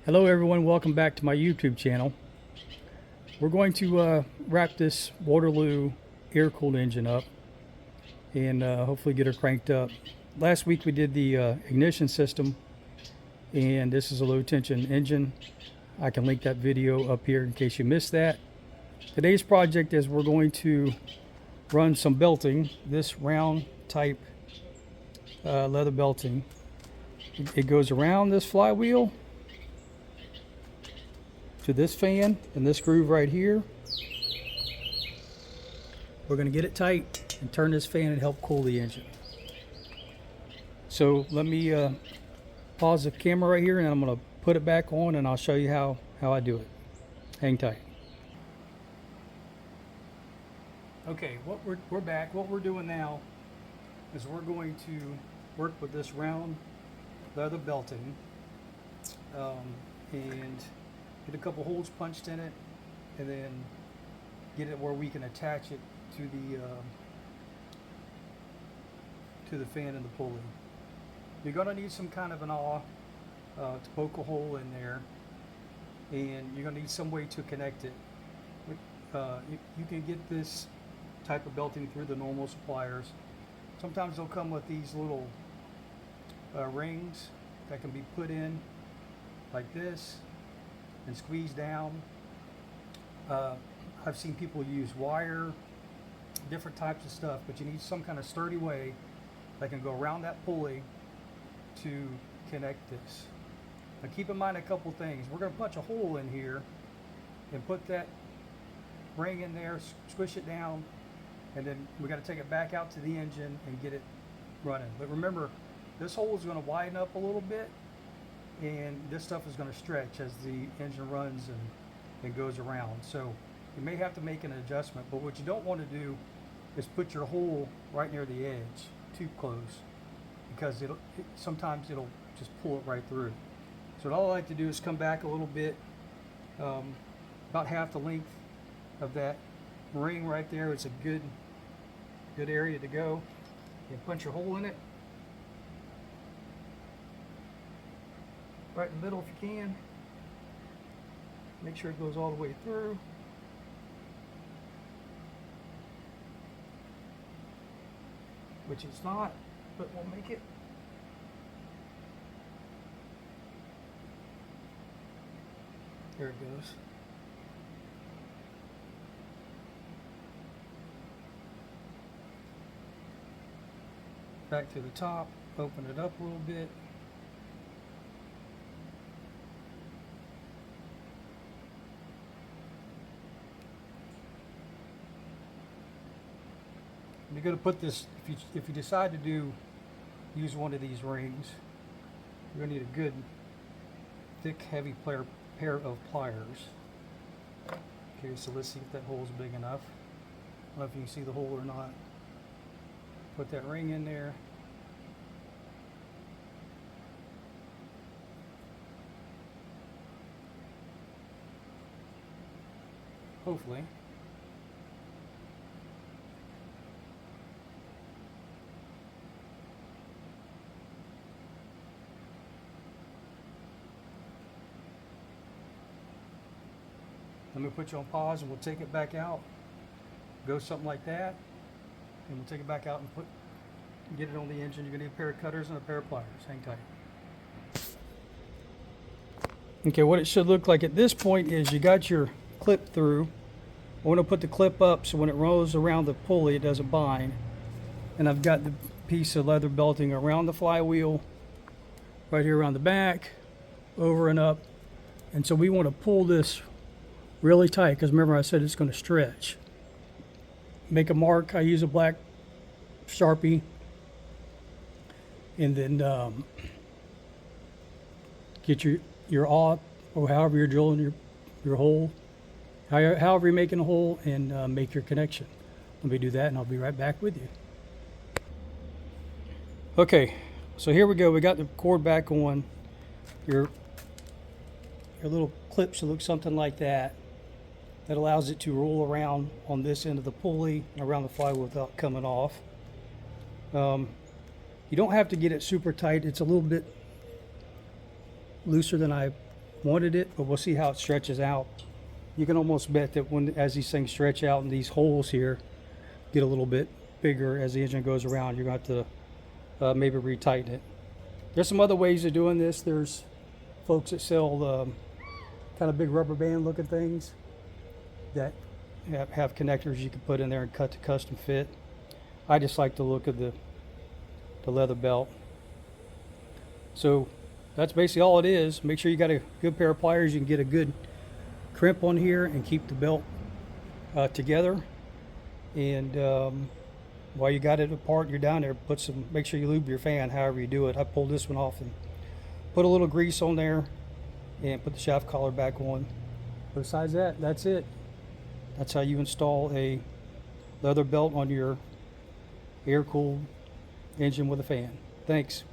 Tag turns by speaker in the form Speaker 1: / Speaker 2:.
Speaker 1: Hello everyone, welcome back to my YouTube channel. We're going to wrap this Waterloo air-cooled engine up and hopefully get her cranked up. Last week we did the ignition system, and this is a low tension engine. I can link that video up here in case you missed that. Today's project is we're going to run some belting, this round type leather belting. It goes around this flywheel to this fan and this groove right here. We're going to get it tight and turn this fan and help cool the engine. So let me pause the camera right here, and I'm going to put it back on and I'll show you how I do it. Hang tight. Okay, we're back. What we're doing now is we're going to work with this round leather belting and get a couple holes punched in it, and then get it where we can attach it to the fan and the pulley. You're going to need some kind of an awl to poke a hole in there, and you're going to need some way to connect it. You can get this type of belting through the normal suppliers. Sometimes they'll come with these little rings that can be put in like this and squeeze down. I've seen people use wire, different types of stuff, but you need some kind of sturdy way that can go around that pulley to connect this. Now keep in mind a couple things. We're going to punch a hole in here and put that ring in there, squish it down, and then we got to take it back out to the engine and get it running. But remember, this hole is going to widen up a little bit, and this stuff is going to stretch as the engine runs and goes around. So you may have to make an adjustment, but what you don't want to do is put your hole right near the edge too close, because sometimes it'll just pull it right through. So all I like to do is come back a little bit, about half the length of that ring right there. It's a good area to go. You punch your hole in it right in the middle if you can. Make sure it goes all the way through. Which it's not, but we'll make it. There it goes. Back to the top, open it up a little bit. You're going to put this, if you decide to use one of these rings, you're going to need a good thick heavy pair of pliers. Okay, so let's see if that hole is big enough. I don't know if you can see the hole or not. Put that ring in there. Hopefully. Let me put you on pause and we'll take it back out. Go something like that. And we'll take it back out and get it on the engine. You're going to need a pair of cutters and a pair of pliers. Hang tight. Okay, what it should look like at this point is you got your clip through. I want to put the clip up so when it rolls around the pulley it doesn't bind. And I've got the piece of leather belting around the flywheel, right here around the back, over and up. And so we want to pull this really tight, because remember I said it's going to stretch. Make a mark. I use a black Sharpie, and then get your awl, or however you're drilling your hole, however you're making a hole, and make your connection. Let me do that and I'll be right back with you. Okay, so here we go. We got the cord back on. Your little clip should look something like that. That allows it to roll around on this end of the pulley and around the flywheel without coming off. You don't have to get it super tight. It's a little bit looser than I wanted it, but we'll see how it stretches out. You can almost bet that as these things stretch out and these holes here get a little bit bigger as the engine goes around, you're going to have to maybe retighten it. There's some other ways of doing this. There's folks that sell kind of big rubber band looking things that have connectors you can put in there and cut to custom fit. I just like the look of the leather belt. So that's basically all it is. Make sure you got a good pair of pliers. You can get a good crimp on here and keep the belt together. And while you got it apart, you're down there, make sure you lube your fan however you do it. I pulled this one off and put a little grease on there and put the shaft collar back on. But besides that, that's it. That's how you install a leather belt on your air-cooled engine with a fan. Thanks.